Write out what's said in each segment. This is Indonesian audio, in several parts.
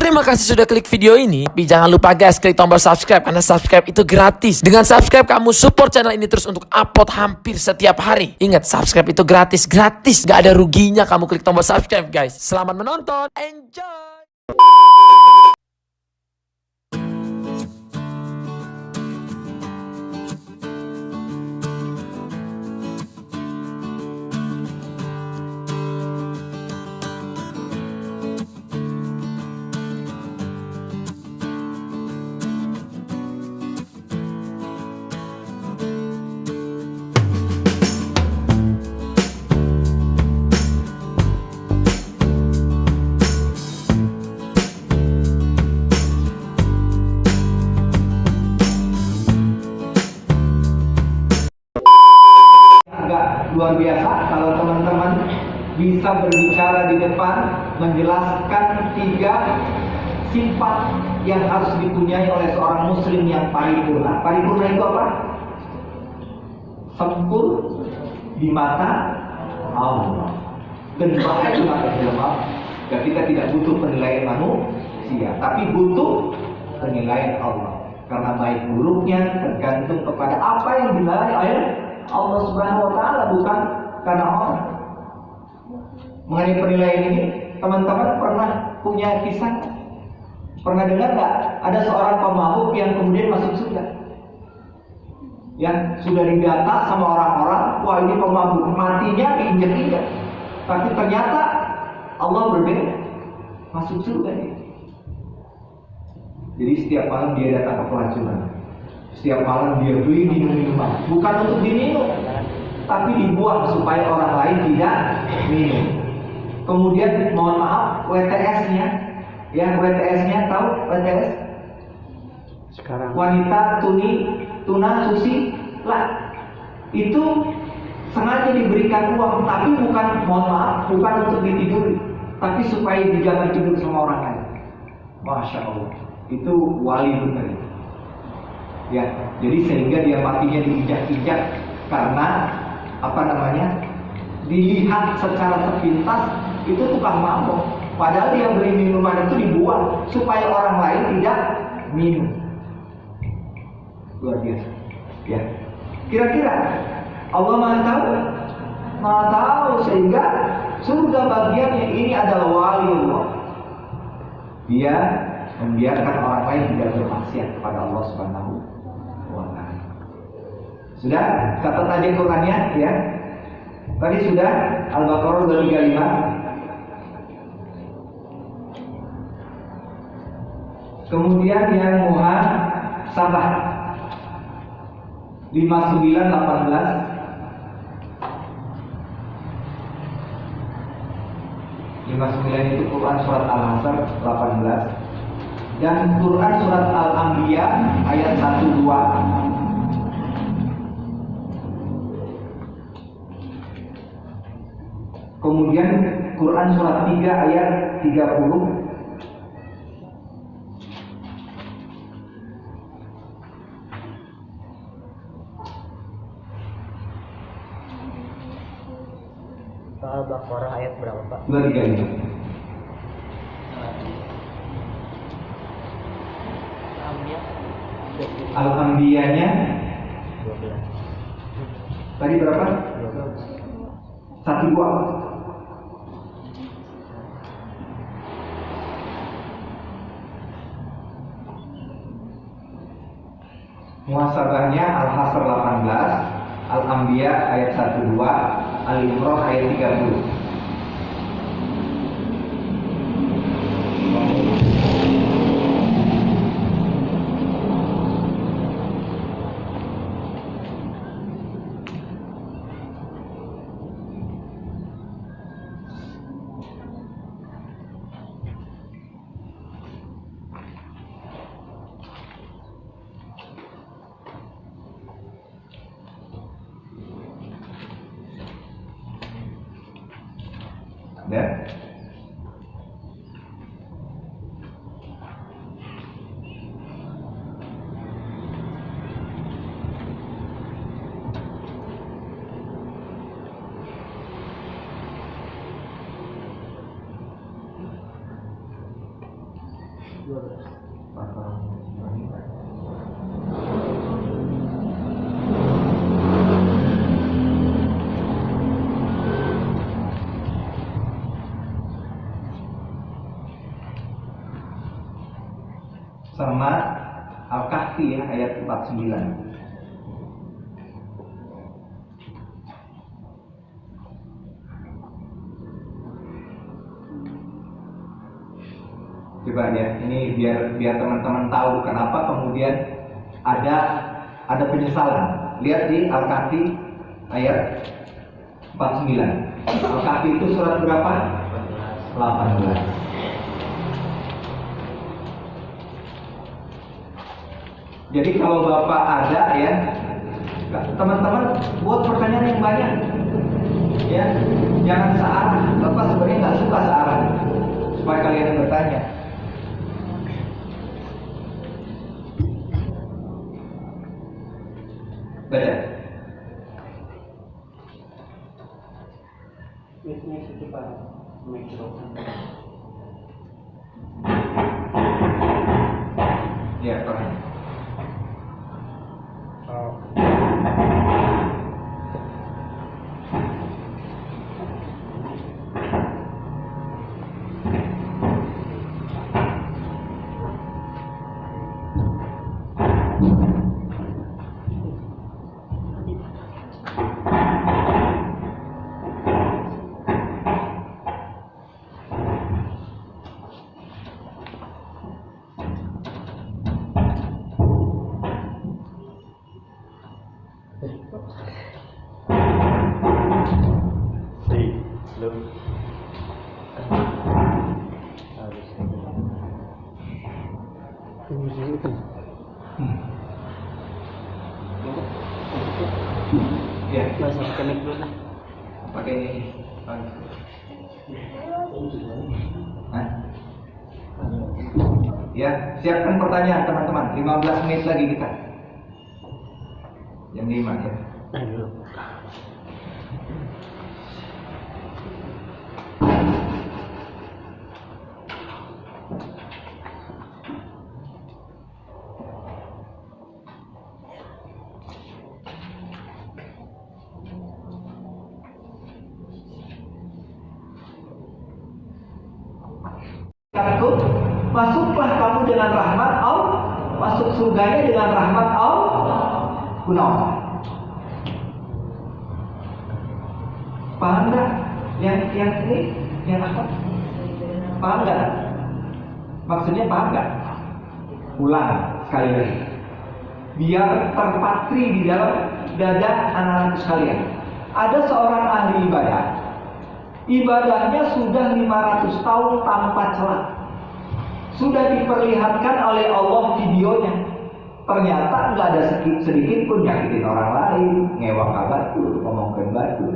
Terima kasih sudah klik video ini. Tapi jangan lupa guys, klik tombol subscribe karena subscribe itu gratis. Dengan subscribe kamu support channel ini terus untuk upload hampir setiap hari. Ingat, subscribe itu gratis. Gak ada ruginya kamu klik tombol subscribe guys. Selamat menonton. Enjoy. Luar biasa kalau teman-teman bisa berbicara di depan menjelaskan 3 sifat yang harus dipunyai oleh seorang muslim yang paripurna. Paripurna itu apa? Sempur di mata Allah dan bahkan di mata Allah. Dan kita tidak butuh penilaian manusia, tapi butuh penilaian Allah. Karena baik buruknya tergantung kepada apa yang dinilai oleh Allah Subhanahu wa Ta'ala, bukan karena orang. Mengenai penilaian ini, teman-teman pernah punya kisah? Pernah dengar nggak? Ada seorang pemabuk yang kemudian masuk surga. Yang sudah didata sama orang-orang, wah ini pemabuk, matinya diinjak-injak. Tapi ternyata Allah berbeda, masuk surga dia. Jadi setiap malam dia datang ke pelacuran. Setiap malam dia beli minum-minuman, bukan untuk diminum, tapi dibuang supaya orang lain tidak minum. Kemudian mohon maaf, WTS-nya, WTS-nya tahu WTS? Sekarang wanita tuna susi lah, itu sengaja diberikan uang, tapi bukan, mohon maaf, bukan untuk ditiduri, tapi supaya dijaga tidur sama orang lain. Masya Allah, itu wali benar. Ya, jadi sehingga dia matinya diinjak-injak karena dilihat secara sepintas itu tukang mabok. Padahal dia beli minuman itu dibuang supaya orang lain tidak minum. Luar biasa. Ya. Kira-kira Allah Maha tahu? Maha tahu, sehingga surga bagiannya ini adalah wali Allah. Dia membiarkan orang lain tidak bermaksiat kepada Allah Subhanahu wa Ta'ala. Sudah catat aja Qurannya ya. Tadi sudah Al-Baqarah 235. Kemudian yang muhasabah 5918. 59 itu Quran surat Al-Hasr 18. Dan Quran surat Al-Anbiya ayat 1-2. Kemudian Quran surat 3 ayat 30. Al-Baqarah ayat berapa, Pak? 235. Al-Anbiyanya 12. tadi berapa? 1-2. Muhasabahnya Al-Hasr 18, Al-Anbiya ayat 1-2, Al-Imran ayat 30. Ada? 4 orang wanita. Sama Al-Kahfi ya, ayat 49. Coba ya, ini biar teman-teman tahu kenapa kemudian ada penyesalan. Lihat di Al-Kahfi ayat 49. Al-Kahfi itu surat berapa? 18. Jadi kalau Bapak ada ya, teman-teman buat pertanyaan yang banyak. Ya, jangan searah. Bapak sebenarnya nggak suka searah. Supaya kalian bertanya. Baca. Ini sedikit Pak. Ya, Pak. Ya, Masuk connect dulu lah. pakai ini. Hah? Ya, siapkan pertanyaan teman-teman. 15 menit lagi kita. Jam 5 ya. Ayo. Takut, masuklah kamu dengan rahmat Allah, masuk surganya dengan rahmat Allah. Kunaon? Paham nggak? Yang ini, yang apa? Paham nggak? Maksudnya paham nggak? Ulang sekali lagi. Biar terpatri di dalam dada anak-anakku sekalian. Ada seorang ahli ibadah. Ibadahnya sudah 500 tahun tanpa celah. Sudah diperlihatkan oleh Allah videonya. Ternyata nggak ada sedikit pun nyakitin orang lain, ngewak batu, ngomongin batu,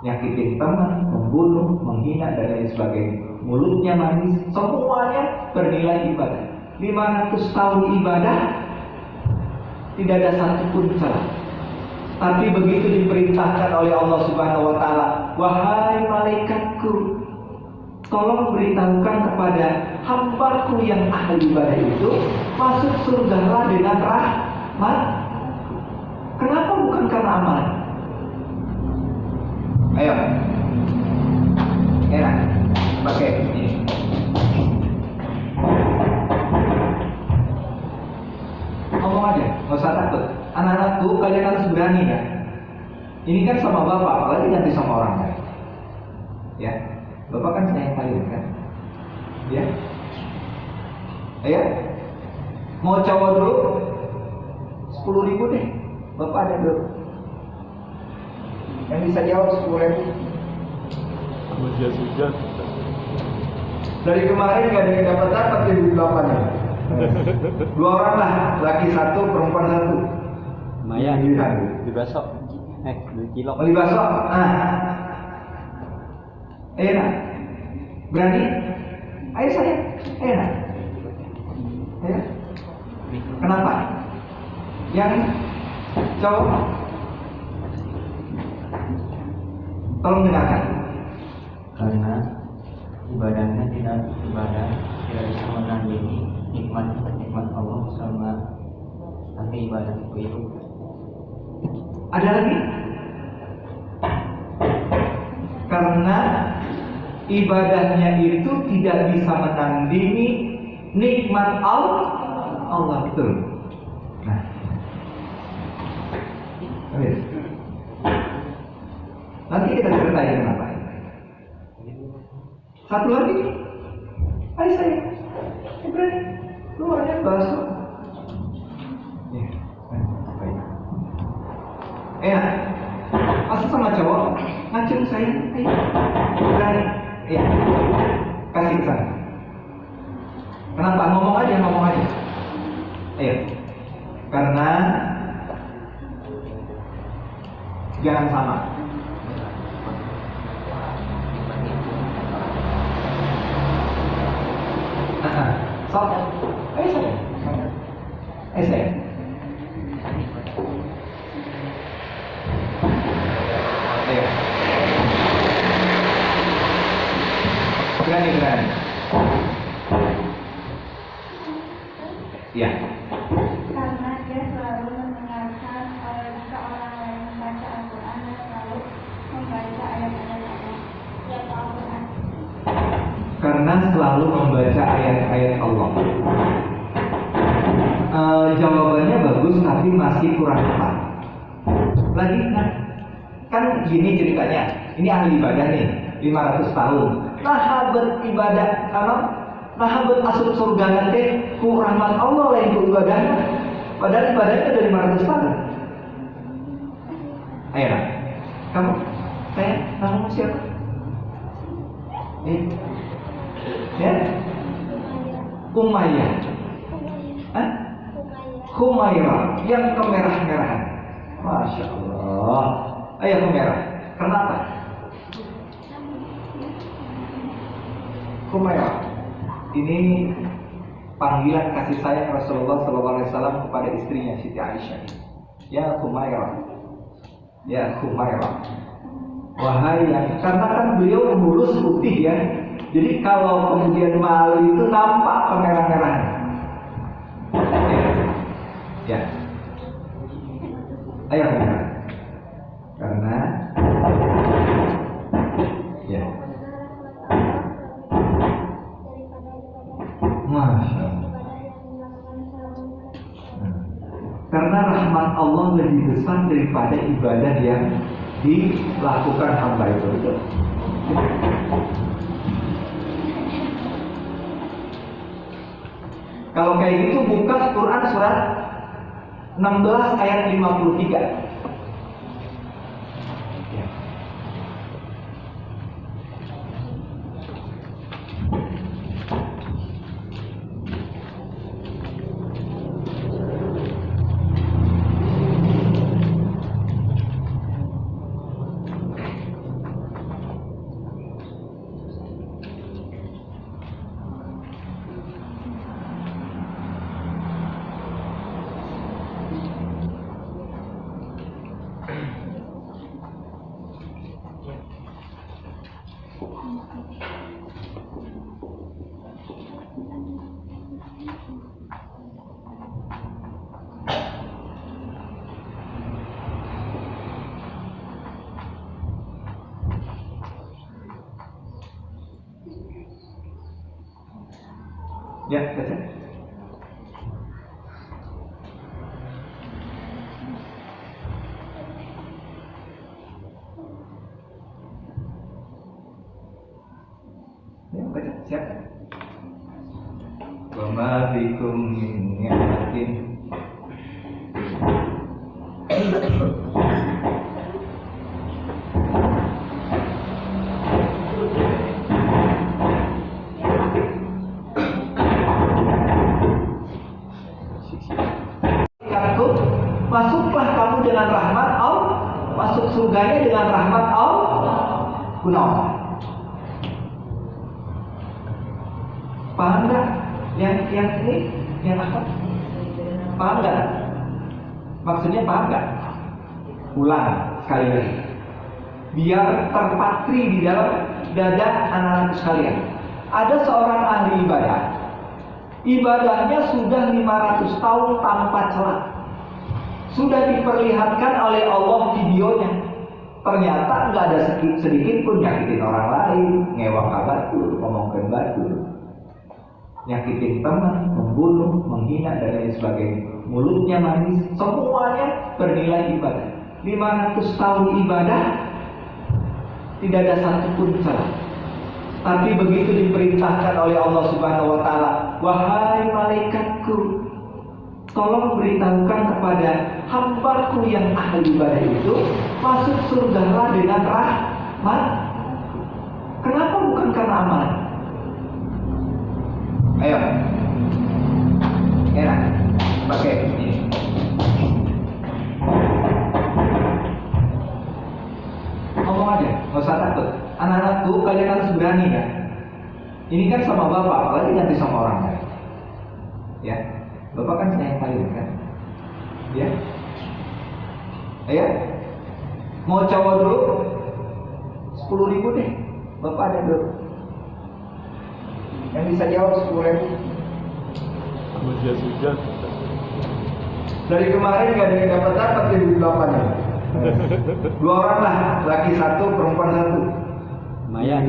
nyakitin teman, membunuh, menghina dan lain sebagainya. Mulutnya manis, semuanya bernilai ibadah. 500 tahun ibadah, tidak ada satupun celah. Tapi begitu diperintahkan oleh Allah Subhanahu wa taala, wahai malaikatku, tolong beritahukan kepada hambaku yang ahli ibadah itu masuk surga dengan rahmat. Kenapa bukan karena amalan? Ayo, enak, pakai ini. Ngomong aja, nggak usah takut. Anak-anakku, kalian harus berani kan? Ini kan sama bapak, apalagi nanti sama orang lain. Ya, bapak kan sayang kalian kan? Ya, ayo, mau cowok dulu, 10.000 deh. Bapak ada dulu. Yang bisa jawab 10.000. Hujan. Dari kemarin nggak ada yang dapat jadi bapak nih. 2 orang lah, laki 1, perempuan 1. Lumayan. Di besok. 2 kilo. Beli bakso. Enak. Berani? Ayo saya. Enak. Ya. Kenapa? Yang cowok? Tolong dengarkan. Karena ibadahnya tidak bisa menandingi nikmat Allah sama tapi ibadah itu. Ada lagi? Karena ibadahnya itu tidak bisa menandingi nikmat Allah, betul. Nah, nanti kita ceritain kenapa. Satu lagi, ayo saya, Ibrahim, luarnya bakso. Ya, masa sama cowok ngacung saya, ayo, Ibrahim, ya, kasih ke sana. Kenapa? Ngomong aja. Ayo, karena jangan sama. So, ayo saya. Ayo. Berani. Ya. Karena dia selalu mendengarkan jika orang lain membaca Al-Quran dan selalu membaca ayat-ayat Allah. Ya, Al-Quran. Karena selalu membaca ayat-ayat Allah. Jawabannya bagus tapi masih kurang tepat. Lagi kan gini ceritanya. Ini ahli ibadah nih, 500 tahun. Nah beribadah nah berasuk surga nanti ku rahmat Allah lain ku ibadahnya. Padahal ibadahnya udah 500 tahun. Ayo nak, kamu, saya, namamu siapa? Ya, Umayyah. Humairah yang kemerah-merahan. Masya Allah. Ayo kemerah. Kenapa? Humairah. Ini panggilan kasih sayang Rasulullah SAW kepada istrinya Siti Aisyah. Ya Humairah. Ya Humairah. Wahai yang, karena kan beliau mulus putih ya. Jadi kalau kemudian malu itu nampak kemerah-merahan. Ya. Ayo kemerah. Karena ya. Masya Allah. Karena rahmat Allah lebih besar daripada ibadah yang dilakukan hamba itu. Kalau kayak gitu buka Quran surat 16 ayat 53. Ya, baca. Ya, baca. Siap. Wa ma bikum min ni'matin masuklah kamu dengan rahmat Allah, masuk surganya dengan rahmat Allah. Guna apa? Paham nggak? Yang ini, yang apa? Paham nggak? Maksudnya paham nggak? Ulang sekali lagi, biar terpatri di dalam dada anak-anak sekalian. Ada seorang ahli ibadah, Ibadahnya sudah 500 tahun tanpa celah. Sudah diperlihatkan oleh Allah videonya. Ternyata nggak ada sedikit pun nyakitin orang lain, ngewang batur, ngomongin batur, nyakitin teman, membunuh, menghina dan lain sebagainya. Mulutnya manis, semuanya bernilai ibadah. 500 tahun ibadah, tidak ada satupun celah. Tapi begitu diperintahkan oleh Allah Subhanahu wa taala, wahai malaikatku, tolong beritahukan kepada hambaku yang ahli ibadah itu masuk surga dengan rahmat. Kenapa bukan karena amal? Ayo, enak, pakai ini. Ngomong aja, nggak usah takut. Anak-anak tuh kalian harus berani ya. Ini kan sama bapak, apalagi nanti sama orang lain. Ya, bapak kan sayang kalian kan. Ya, ayo, mau cowok dulu 10.000 deh. Bapak ada dulu. Yang bisa jawab 10.000. Dari kemarin gak ada yang dapat di bapaknya. 2 orang lah, laki 1, perempuan 1. Lumayan,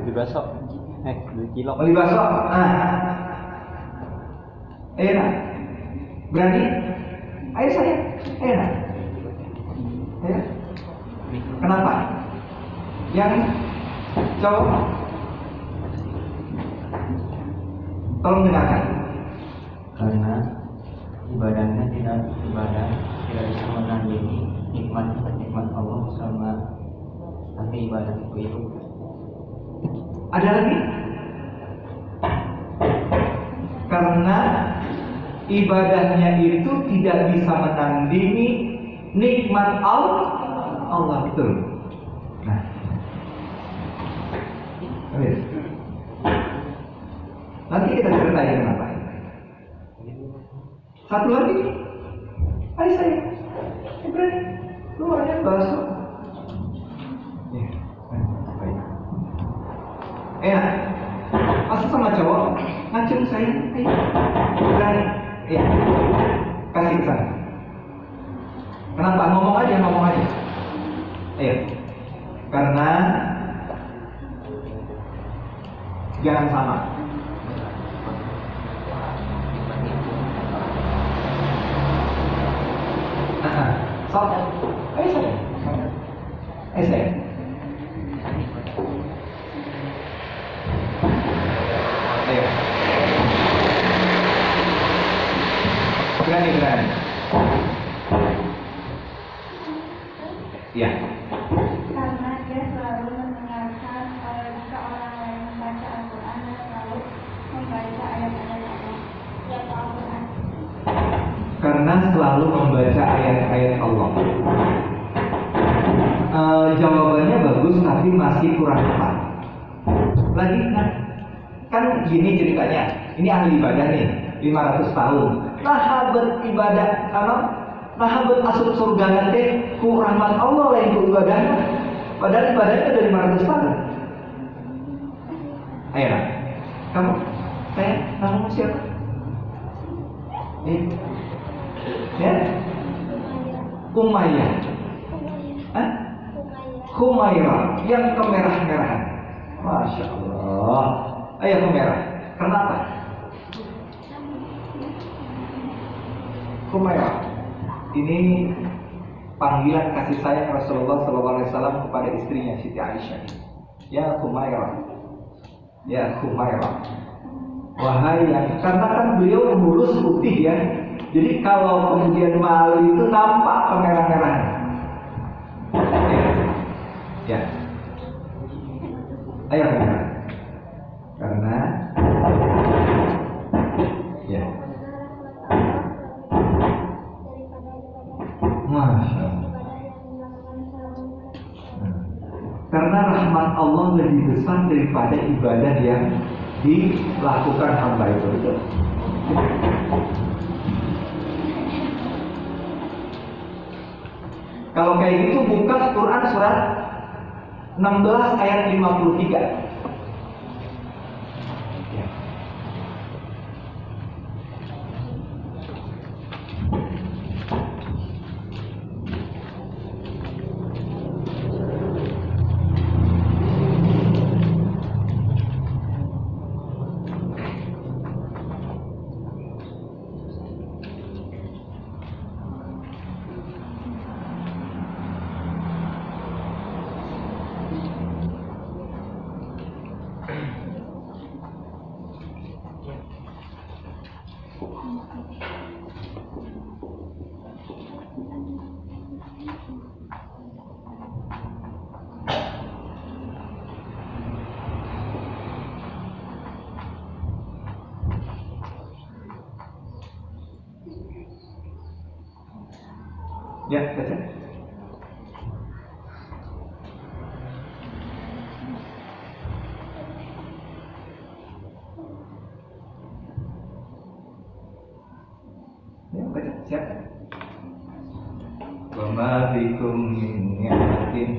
di besok 2 kilo. Beli bakso, enak, berani, ayo saya, enak, ya. Kenapa? Yang cowok, tolong dengarkan. Karena ibadahnya tidak bisa menandingi nikmat Allah sama tapi ibadah itu. Ada lagi? Karena ibadahnya itu tidak bisa menandingi nikmat Allah, betul. Nah, nanti kita ceritain kenapa. Satu lagi, ayo saya, berani, luarnya bakso. Enak, asal sama cowok, ngacung saya, ayo, berani, ya, kasih ke sana. Kenapa? Ngomong aja, ayo, karena jangan sama. Sok, ayo saya, ayo, berani. Ya. Karena dia selalu mendengarkan jika orang lain membaca Al-Quran dan selalu membaca ayat-ayat Allah. Yaitu Al-Quran. Karena selalu membaca ayat-ayat Allah. Jawabannya bagus tapi masih kurang tepat. Lagi kan gini ceritanya. Ini ahli ibadah nih, 500 tahun. Nah beribadah nah berasuk surga nanti ku rahmat Allah lain ku ibadahnya. Padahal ibadahnya dari 500 tahun. Ayo nak, kamu, saya, namamu siapa? Ya, Umayyah. Hah? Humairah yang kemerah-merahan. Masya Allah. Ayo kemerah. Kenapa? Humairah. Ini panggilan kasih sayang Rasulullah SAW kepada istrinya Siti Aisyah. Ya Humairah. Ya Humairah. Wahai yang, karena kan beliau mulus putih ya. Jadi kalau kemudian malu itu nampak kemerah-merahan. Ya. Ayo kemerah. Karena ya. Masya Allah. Karena rahmat Allah lebih besar daripada ibadah yang dilakukan hamba itu. Betul. Kalau kayak gitu buka Quran surat 16 ayat 53. Ya. Ya, baca. Ya, baca. Siap. Wa ma bikum min ni'matin